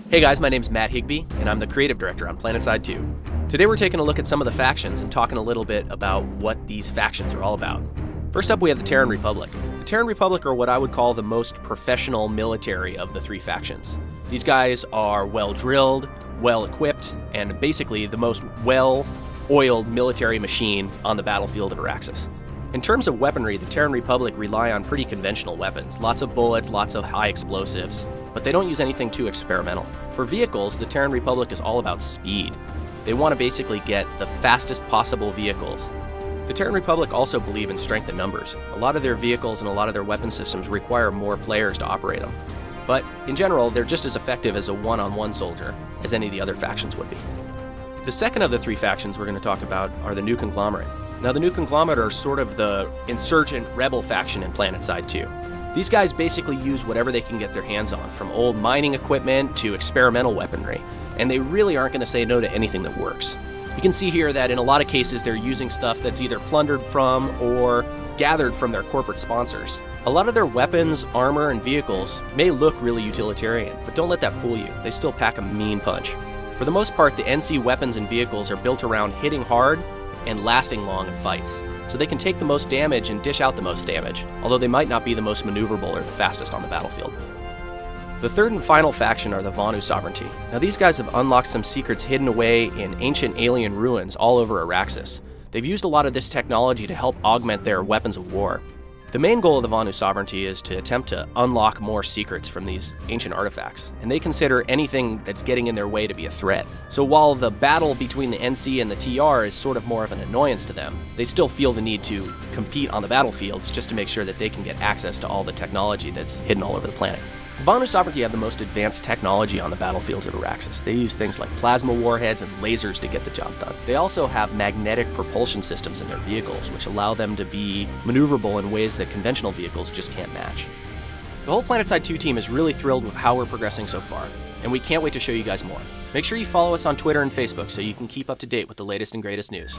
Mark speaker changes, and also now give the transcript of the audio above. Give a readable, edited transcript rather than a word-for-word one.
Speaker 1: Hey guys, my name's Matt Higbee, and I'm the creative director on PlanetSide 2. Today we're taking a look at some of the factions and talking a little bit about what these factions are all about. First up, we have the Terran Republic. The Terran Republic are what I would call the most professional military of the three factions. These guys are well-drilled, well-equipped, and basically the most well-oiled military machine on the battlefield of Araxis. In terms of weaponry, the Terran Republic rely on pretty conventional weapons. Lots of bullets, lots of high explosives, but they don't use anything too experimental. For vehicles, the Terran Republic is all about speed. They want to basically get the fastest possible vehicles. The Terran Republic also believe in strength in numbers. A lot of their vehicles and a lot of their weapon systems require more players to operate them. But in general, they're just as effective as a one-on-one soldier as any of the other factions would be. The second of the three factions we're going to talk about are the New Conglomerate. Now, the New Conglomerate are sort of the insurgent rebel faction in PlanetSide 2. These guys basically use whatever they can get their hands on, from old mining equipment to experimental weaponry, and they really aren't going to say no to anything that works. You can see here that in a lot of cases they're using stuff that's either plundered from or gathered from their corporate sponsors. A lot of their weapons, armor, and vehicles may look really utilitarian, but don't let that fool you. They still pack a mean punch. For the most part, the NC weapons and vehicles are built around hitting hard and lasting long in fights, so they can take the most damage and dish out the most damage, although they might not be the most maneuverable or the fastest on the battlefield. The third and final faction are the Vaughn Who Sovereignty. Now, these guys have unlocked some secrets hidden away in ancient alien ruins all over Araxis. They've used a lot of this technology to help augment their weapons of war. The main goal of the Vaughn Who Sovereignty is to attempt to unlock more secrets from these ancient artifacts, and they consider anything that's getting in their way to be a threat. So while the battle between the NC and the TR is sort of more of an annoyance to them, they still feel the need to compete on the battlefields just to make sure that they can get access to all the technology that's hidden all over the planet. The Vaughn Who Sovereignty have the most advanced technology on the battlefields of Araxis. They use things like plasma warheads and lasers to get the job done. They also have magnetic propulsion systems in their vehicles, which allow them to be maneuverable in ways that conventional vehicles just can't match. The whole PlanetSide 2 team is really thrilled with how we're progressing so far, and we can't wait to show you guys more. Make sure you follow us on Twitter and Facebook so you can keep up to date with the latest and greatest news.